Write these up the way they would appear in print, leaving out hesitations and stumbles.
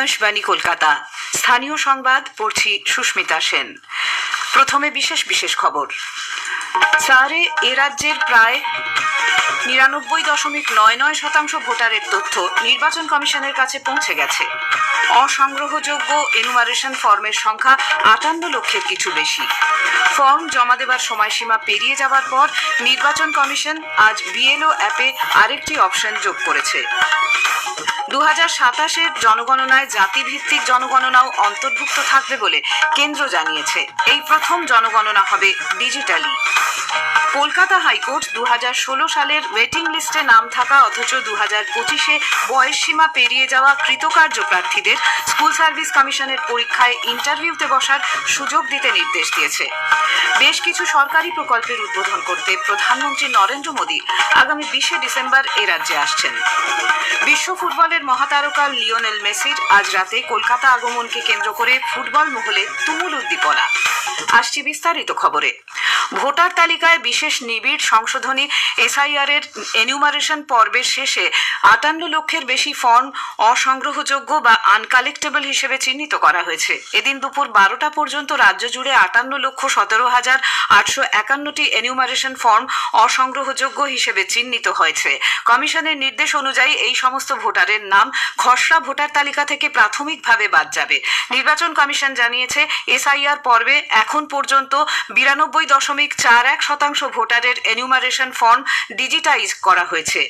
আকাশবাণী কলকাতা। স্থানীয় সংবাদ পড়ছি সুস্মিতা সেন। প্রথমে বিশেষ খবর। চারে এ রাজ্যের প্রায় 99.99% ভোটারের তথ্য নির্বাচন কমিশনের কাছে পৌঁছে গেছে। অসংগ্রহযোগ্য এনুমারেশন ফর্মের সংখ্যা 58 লক্ষের কিছু বেশি। ফর্ম জমা দেবার সময়সীমা পেরিয়ে যাওয়ার পর নির্বাচন কমিশন আজ বিএলও অ্যাপে আরেকটি অপশন যোগ করেছে। 2027-এর জনগণনায় জাতিভিত্তিক জনগণনাও অন্তর্ভুক্ত থাকবে বলে কেন্দ্র জানিয়েছে। এই প্রথম জনগণনা হবে ডিজিটালি। কলকাতা হাইকোর্ট 2016 সালের ওয়েটিং লিস্টে নাম থাকা অথচ 2025-এ বয়স সীমা পেরিয়ে যাওয়া কৃতকার্য প্রার্থীদের স্কুল সার্ভিস কমিশনের পরীক্ষায় ইন্টারভিউতে বসার সুযোগ দিতে নির্দেশ দিয়েছে। বেশ কিছু সরকারি প্রকল্পের উদ্বোধন করতে প্রধানমন্ত্রী নরেন্দ্র মোদী আগামী 20 ডিসেম্বর এ রাজ্যে আসছেন। বিশ্ব ফুটবলের মহাতারকা লিওনেল মেসির আজ রাতে কলকাতা আগমনকে কেন্দ্র করে ফুটবল মহলে তুমুল উদ্দীপনা। আসছি বিস্তারিত খবরে। ভোটার তালিকায় বিশেষ নিবিড় সংশোধনী এসআইআর এর এনিউমারেশন পর্বের শেষে 58 লক্ষের বেশি ফর্ম অসংগ্রহযোগ্য বা আনকালেক্টেবল হিসেবে চিহ্নিত করা হয়েছে। এদিন দুপুর 12টা পর্যন্ত রাজ্য জুড়ে 58,17,851টি এনিউমারেশন ফর্ম অসংগ্রহযোগ্য হিসেবে চিহ্নিত হয়েছে। কমিশনের নির্দেশ অনুযায়ী এই সমস্ত ভোটারের নাম খসড়া ভোটার তালিকা থেকে প্রাথমিকভাবে বাদ যাবে। নির্বাচন কমিশন জানিয়েছে, এসআইআর পর্বে এখন পর্যন্ত 92.41% ভোটারের এনিউমারেশন ফর্ম ডিজিটাইজ করা হয়েছে।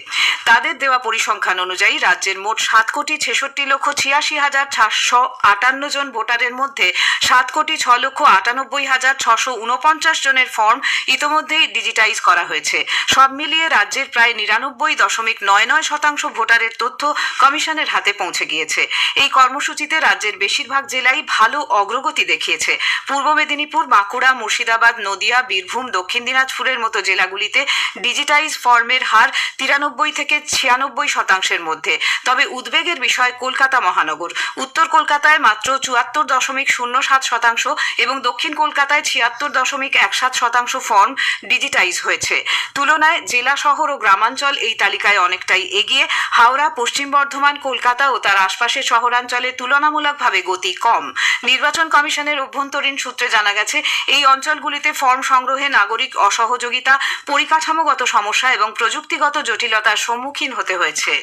তাদের দেওয়া পরিসংখ্যান অনুযায়ী রাজ্যের মোট 7,86,86,458 জন ভোটারের মধ্যে 7,06,98,649 জনের ফর্ম ইতোমধ্যেই ডিজিটাইজ করা হয়েছে। সব মিলিয়ে রাজ্যের প্রায় 99.99% ভোটারের তথ্য কমিশনের হাতে পৌঁছে গিয়েছে। এই কর্মসূচিতে রাজ্যের বেশিরভাগ জেলাই ভালো অগ্রগতি দেখিয়েছে। পূর্ব মেদিনীপুর, বাঁকুড়া, মুর্শিদাবাদ, নদিয়া, বীরভূম, দক্ষিণ দিনাজপুরের মতো জেলাগুলিতে ডিজিটাইজ ফর্মের হার 93 থেকে 96% মধ্যে। তবে উদ্বেগের বিষয় কলকাতা মহানগর। উত্তর কলকাতায় মাত্র 74.07% এবং দক্ষিণ কলকাতায় 76.17% ফর্ম ডিজিটাইজ হয়েছে। তুলনায় জেলা, শহর ও গ্রামাঞ্চল এই তালিকায় অনেকটাই এগিয়ে। হাওড়া, পশ্চিম বর্ধমান, কলকাতা ও তার আশপাশের শহরাঞ্চলে তুলনামূলকভাবে গতি কম। নির্বাচন কমিশনের অভ্যন্তরীণ সূত্রে জানা গেছে, এই অঞ্চলগুলিতে ফর্ম সংগ্রহে নাগরিক অসহযোগিতা, পরিকাঠামোগত সমস্যা এবং প্রযুক্তিগত জটিলতার সম্মুখীন হতে হয়েছে।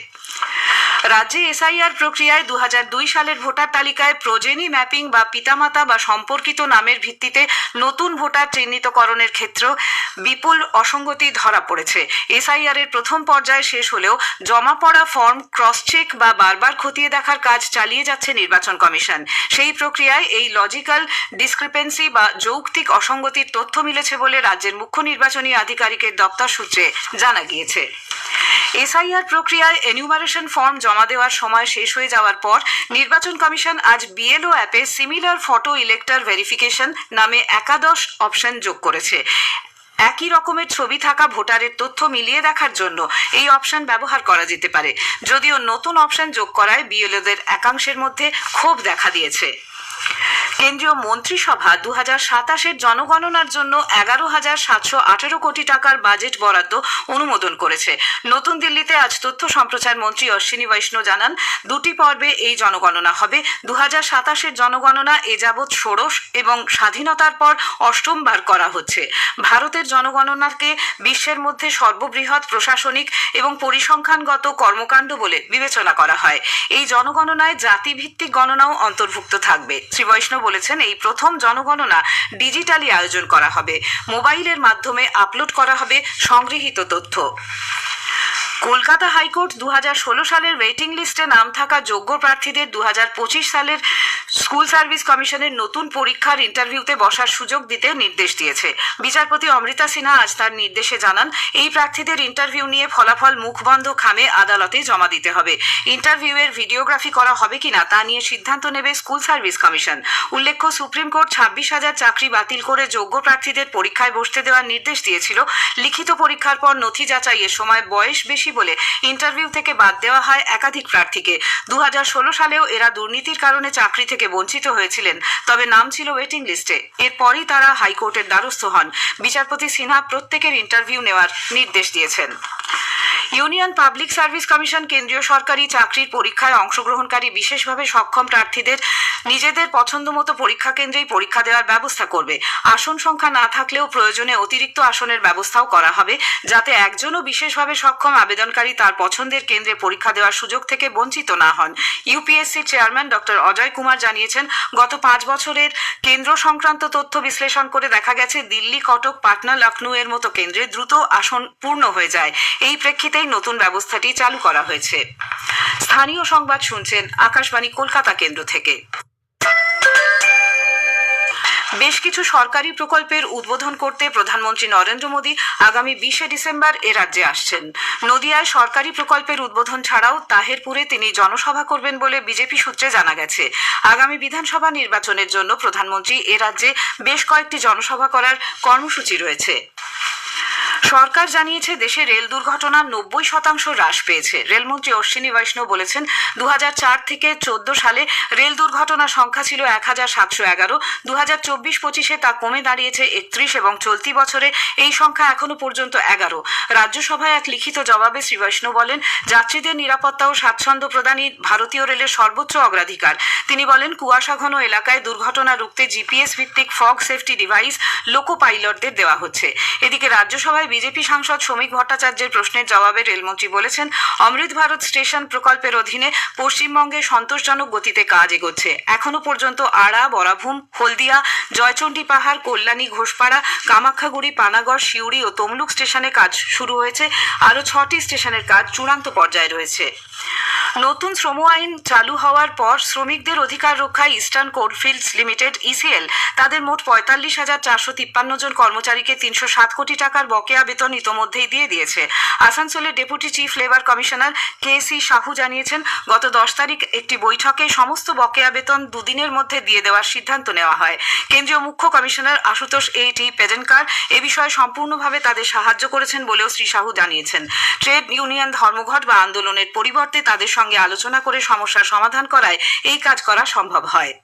রাজ্যে এসআইআর প্রক্রিয়ায় 2002 সালের ভোটার তালিকায় প্রোজেনি ম্যাপিং বা পিতামাতা বা সম্পর্কিত নামের ভিত্তিতে নতুন ভোটার চিহ্নিতকরণের ক্ষেত্রে বিপুল অসঙ্গতি ধরা পড়েছে। এসআইআর এর প্রথম পর্যায়ে শেষ হলেও জমা পড়া ফর্ম ক্রস চেক বা বারবার খতিয়ে দেখার কাজ চালিয়ে যাচ্ছে নির্বাচন কমিশন। সেই প্রক্রিয়ায় এই লজিক্যাল ডিসক্রিপেন্সি বা যৌক্তিক অসঙ্গতির তথ্য মিলেছে বলে রাজ্যের মুখ্য নির্বাচনী আধিকারিকের দপ্তর সূত্রে জানা গিয়েছে। এসআইআর প্রক্রিয়ায় এনিউমারেশন ফর্ম জমা দেওয়ার সময় শেষ হয়ে যাওয়ার পর নির্বাচন কমিশন আজ বিএলও অ্যাপে সিমিলার ফটো ইলেক্টর ভেরিফিকেশন নামে একাদশ অপশন যোগ করেছে। একই রকমের ছবি থাকা ভোটারের তথ্য মিলিয়ে দেখার জন্য এই অপশন ব্যবহার করা যেতে পারে। যদিও নতুন অপশন যোগ করায় বিএলওদের একাংশের মধ্যে ক্ষোভ দেখা দিয়েছে। কেন্দ্রীয় মন্ত্রিসভা 2027-এর জনগণনার জন্য 11,718 কোটি টাকার বাজেট বরাদ্দ অনুমোদন করেছে। নতুন দিল্লিতে আজ তথ্য সম্প্রচার মন্ত্রী অশ্বিনী বৈষ্ণব জানান, দুটি পর্বে এই জনগণনা হবে। 2027-এর জনগণনা এ যাবৎ ষোড়শ এবং স্বাধীনতার পর অষ্টমবার করা হচ্ছে। ভারতের জনগণনাকে বিশ্বের মধ্যে সর্ববৃহৎ প্রশাসনিক এবং পরিসংখ্যানগত কর্মকাণ্ড বলে বিবেচনা করা হয়। এই জনগণনায় জাতিভিত্তিক গণনাও অন্তর্ভুক্ত থাকবে। শ্রী বৈষ্ণব বলেছেন, এই প্রথম জনগণনা ডিজিটালি আয়োজন করা হবে। মোবাইলের মাধ্যমে আপলোড করা হবে সংগৃহীত তথ্য। কলকাতা হাইকোর্ট 2016 সালের ওয়েটিং লিস্টে নাম থাকা যোগ্য প্রার্থীদের 2025 সালের স্কুল সার্ভিস কমিশনের নতুন পরীক্ষার ইন্টারভিউতে বসার সুযোগ দিতে নির্দেশ দিয়েছে। বিচারপতি অমৃতা সিনহা আজ তার নির্দেশে জানান, এই প্রার্থীদের ইন্টারভিউ নিয়ে ফলাফল মুখবন্ধ খামে আদালতে জমা দিতে হবে। ইন্টারভিউয়ের ভিডিওগ্রাফি করা হবে কিনা তা নিয়ে সিদ্ধান্ত নেবে স্কুল সার্ভিস কমিশন। উল্লেখ্য, সুপ্রিম কোর্ট 26,000 চাকরি বাতিল করে যোগ্য প্রার্থীদের পরীক্ষায় বসতে দেওয়ার নির্দেশ দিয়েছিল। লিখিত পরীক্ষার পর নথি যাচাইয়ের সময় বয়স বেশি বলে ইন্টারভিউ থেকে বাদ দেওয়া হয় একাধিক প্রার্থীকে। 2016 সালেও এরা দুর্নীতির কারণে চাকরি থেকে বঞ্চিত হয়েছিলেন, তবে নাম ছিল ওয়েটিং লিস্টে। এরপরই তারা হাইকোর্টের দ্বারস্থ হন। বিচারপতি সিনহা প্রত্যেকের ইন্টারভিউ নেওয়ার নির্দেশ দিয়েছেন। ইউনিয়ন পাবলিক সার্ভিস কমিশন কেন্দ্রীয় সরকারি চাকরির পরীক্ষায় অংশগ্রহণকারী বিশেষভাবে সক্ষম প্রার্থীদের নিজেদের পছন্দমতো পরীক্ষা কেন্দ্রেই পরীক্ষা দেওয়ার ব্যবস্থা করবে। আসন সংখ্যা না থাকলেও প্রয়োজনে অতিরিক্ত আসনের ব্যবস্থাও করা হবে, যাতে একজনও বিশেষভাবে সক্ষম আবেদনকারী তার পছন্দের কেন্দ্রে পরীক্ষা দেওয়ার সুযোগ থেকে বঞ্চিত না হন। ইউপিএসসির চেয়ারম্যান ডক্টর অজয় কুমার জানিয়েছেন, গত 5 বছরের কেন্দ্র সংক্রান্ত তথ্য বিশ্লেষণ করে দেখা গেছে দিল্লি, কটক, পাটনা, লখনউ এর মতো কেন্দ্রে দ্রুত আসন পূর্ণ হয়ে যায়। এই প্রেক্ষিতেই নতুন ব্যবস্থাটি চালু করা হয়েছে। স্থানীয় সংবাদ শুনছেন আকাশবাণী কলকাতা কেন্দ্র থেকে। বেশ কিছু সরকারি প্রকল্পের উদ্বোধন করতে প্রধানমন্ত্রী নরেন্দ্র মোদী আগামী 20শে ডিসেম্বর এ রাজ্যে আসছেন। নদিয়ায় সরকারি প্রকল্পের উদ্বোধন ছাড়াও তাহেরপুরে তিনি জনসভা করবেন বলে বিজেপি সূত্রে জানা গেছে। আগামী বিধানসভা নির্বাচনের জন্য প্রধানমন্ত্রী এ রাজ্যে বেশ কয়েকটি জনসভা করার কর্মসূচি রয়েছে। সরকার জানিয়েছে, দেশে রেল দুর্ঘটনা 90% হ্রাস পেয়েছে। রেলমন্ত্রী অশ্বিনী বৈষ্ণব বলেছেন, 2004 থেকে 14 সালে রেল দুর্ঘটনার সংখ্যা ছিল 1711। 2024-25-এ তা কমে দাঁড়িয়েছে 31 এবং চলতি বছরে এই সংখ্যা এখনো পর্যন্ত 11। রাজ্যসভায় এক লিখিত জবাবে শ্রী বৈষ্ণব বলেন, যাত্রীদের নিরাপত্তা ও স্বাচ্ছন্দ্য প্রদানই ভারতীয় রেলের সর্বোচ্চ অগ্রাধিকার। তিনি বলেন, কুয়াশাঘন এলাকায় দুর্ঘটনা রুখতে জিপিএস ভিত্তিক ফগ সেফটি ডিভাইস লোকো পাইলটদের দেওয়া হচ্ছে। এদিকে রাজ্যসভায় বিজেপি সাংসদ শ্রমিক ভট্টাচার্যের প্রশ্নের জবাবে রেলমন্ত্রী বলেছেন, অমৃত ভারত স্টেশন প্রকল্পের অধীনে পশ্চিমবঙ্গে সন্তোষজনক গতিতে কাজ এগোচ্ছে। এখনো পর্যন্ত আড়া, বরাভূম, হলদিয়া, জয়চণ্ডী পাহাড়, কল্যাণী, ঘোষপাড়া, কামাখ্যাগুড়ি, পানাগড়, সিউড়ি ও তমলুক স্টেশনে কাজ শুরু হয়েছে। আরও 6টি স্টেশনের কাজ চূড়ান্ত পর্যায়ে রয়েছে। নতুন শ্রম আইন চালু হওয়ার পর শ্রমিকদের অধিকার রক্ষায় ইস্টার্ন কোলফিল্ডস লিমিটেড ইসিএল তাদের মোট 45,453 জন কর্মচারীকে 307 কোটি টাকার বকেয়া বেতন ইতোমধ্যেই দিয়ে দিয়েছে। আসানসোলের deputy chief labour commissioner K C. Sahu জানিয়েছেন, গত 10 তারিখ একটি বৈঠকে সমস্ত বকেয়া বেতন দুদিনের মধ্যে দিয়ে দেওয়ার সিদ্ধান্ত নেওয়া হয়। কেন্দ্রীয় মুখ্য কমিশনার আশুতোষ এ.টি. পেডেনকার এ বিষয়ে সম্পূর্ণভাবে তাদের সাহায্য করেছেন বলেও শ্রী সাহু জানিয়েছেন। ট্রেড ইউনিয়ন ধর্মঘট বা আন্দোলনের পরিবর্তে তাদের সঙ্গে আলোচনা করে সমস্যার সমাধান করায় এই কাজ করা সম্ভব হয়।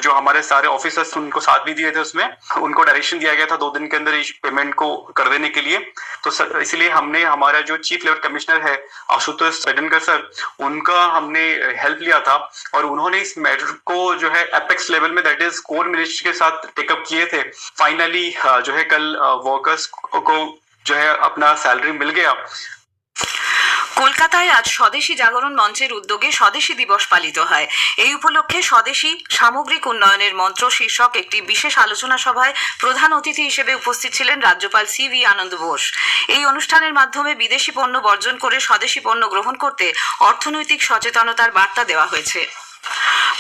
जो हमारे सारे ऑफिसर्स उनको साथ भी दिए थे, उसमें उनको डायरेक्शन दिया गया था 2 दिन के अंदर इस पेमेंट को कर देने के लिए। तो इसलिए हमने हमारा जो चीफ लेबर कमिश्नर है आशुतोष पेडनकर सर, उनका हमने हेल्प लिया था और उन्होंने इस मैटर को जो है एपेक्स लेवल में, दैट इज कोर मिनिस्ट्री के साथ टेकअप किए थे। फाइनली जो है कल वर्कर्स को जो है अपना सैलरी मिल गया। কলকাতায় আজ স্বদেশী জাগরণ মঞ্চের উদ্যোগে স্বদেশী দিবস পালিত হয়। এই উপলক্ষে স্বদেশী সামগ্রিক উন্নয়নের মন্ত্র শীর্ষক একটি বিশেষ আলোচনা সভায় প্রধান অতিথি হিসেবে উপস্থিত ছিলেন রাজ্যপাল সি.ভি. আনন্দ বোস। এই অনুষ্ঠানের মাধ্যমে বিদেশি পণ্য বর্জন করে স্বদেশী পণ্য গ্রহণ করতে অর্থনৈতিক সচেতনতার বার্তা দেওয়া হয়েছে।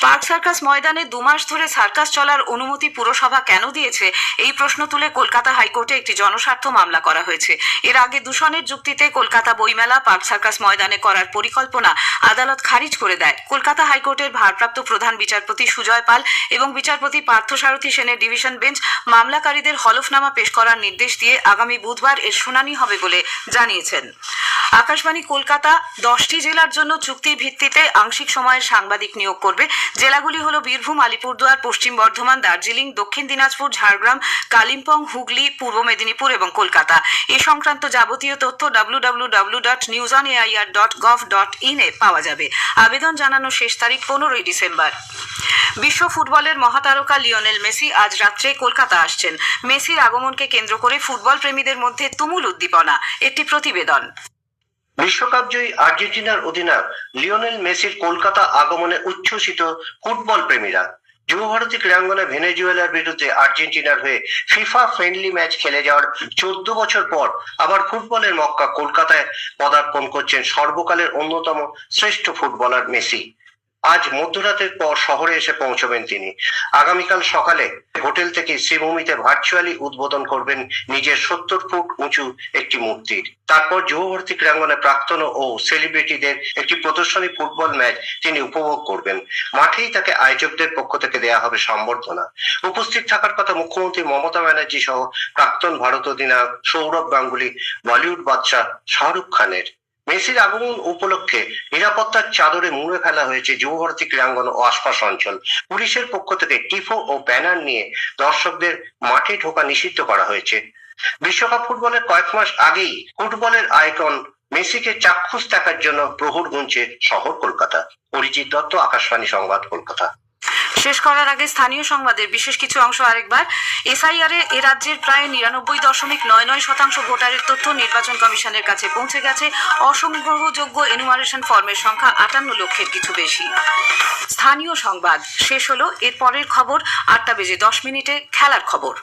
পার্ক সার্কাস ময়দানে 2 মাস ধরে সার্কাস চলার অনুমতি পুরসভা কেন দিয়েছে, এই প্রশ্ন তুলে কলকাতা হাইকোর্টে একটি জনস্বার্থ মামলা করা হয়েছে। এর আগে দূষণের যুক্তিতে কলকাতা বইমেলা পার্ক সার্কাস ময়দানে করার পরিকল্পনা আদালত খারিজ করে দেয়। কলকাতা হাইকোর্টের ভারপ্রাপ্ত প্রধান বিচারপতি সুজয় পাল এবং বিচারপতি পার্থসারথী সেনের ডিভিশন বেঞ্চ মামলাকারীদের হলফনামা পেশ করার নির্দেশ দিয়ে আগামী বুধবার এর শুনানি হবে বলে জানিয়েছেন। আকাশবাণী কলকাতা 10টি জেলার জন্য চুক্তির ভিত্তিতে আংশিক সময়ের সাংবাদিক নিয়োগ করবে। জেলাগুলি হলো বীরভূম, আলিপুরদুয়ার, পশ্চিম বর্ধমান, দার্জিলিং, দক্ষিণ দিনাজপুর, ঝাড়গ্রাম, কালিম্পং, হুগলি, পূর্ব মেদিনীপুর এবং কলকাতা। এ সংক্রান্ত যাবতীয় তথ্য www.newsonair.gov.in এ পাওয়া যাবে। আবেদন জানানোর শেষ তারিখ 15 ডিসেম্বর। বিশ্ব ফুটবলের মহাতারকা লিওনেল মেসি আজ রাত্রে কলকাতা আসছেন। মেসির আগমনকে কেন্দ্র করে ফুটবল প্রেমীদের মধ্যে তুমুল উদ্দীপনা। একটি প্রতিবেদন। বিশ্বকাপ জয়ী আর্জেন্টিনার অধিনায়ক লিওনেল মেসির কলকাতা আগমনে উচ্ছ্বসিত ফুটবল প্রেমীরা। যুবভারতী ক্রীড়াঙ্গনে ভেনেজুয়েলার বিরুদ্ধে আর্জেন্টিনার হয়ে ফিফা ফ্রেন্ডলি ম্যাচ খেলে যাওয়ার 14 বছর পর আবার ফুটবলের মক্কা কলকাতায় পদার্পণ করছেন সর্বকালের অন্যতম শ্রেষ্ঠ ফুটবলার মেসি। আজ মধ্যরাতের পর শহরে এসে পৌঁছবেন তিনি। আগামীকাল সকালে হোটেল থেকে শ্রীভূমিতে ভার্চুয়ালি উদ্বোধন করবেন নিজের 70 ফুট উঁচু একটি মূর্তির। তারপর যুবভারতী ক্রীড়াঙ্গনে প্রাক্তন ও সেলিব্রিটিদের একটি প্রদর্শনী ফুটবল ম্যাচ তিনি উপভোগ করবেন। মাঠেই তাকে আয়োজকদের পক্ষ থেকে দেয়া হবে সম্বর্ধনা। উপস্থিত থাকার কথা মুখ্যমন্ত্রী মমতা ব্যানার্জি সহ প্রাক্তন ভারত অধিনায়ক সৌরভ গাঙ্গুলি, বলিউড বাদশাহ শাহরুখ খানের। মেসির আগমন উপলক্ষে নিরাপত্তার চাদরে মুড়ে ফেলা হয়েছে যুবভারতী ক্রীড়াঙ্গন ও আশপাশ অঞ্চল। পুলিশের পক্ষ থেকে টিফো ও ব্যানার নিয়ে দর্শকদের মাঠে ঢোকা নিষিদ্ধ করা হয়েছে। বিশ্বকাপ ফুটবলের কয়েক মাস আগেই ফুটবলের আইকন মেসিকে চাক্ষুষ দেখার জন্য প্রহর গুনছে শহর কলকাতা। অরিজিৎ দত্ত, আকাশবাণী সংবাদ, কলকাতা। শেষ করার আগে স্থানীয় সংবাদের বিশেষ কিছু অংশ আরেকবার। এসআইআর এ রাজ্যের প্রায় 99.99% ভোটারের তথ্য নির্বাচন কমিশনের কাছে পৌঁছে গেছে। অসংগ্রহযোগ্য এনুমারেশন ফর্মের সংখ্যা 58 লক্ষের কিছু বেশি। স্থানীয় সংবাদ শেষ হলো। এর পরের খবর 8:10 খেলার খবর।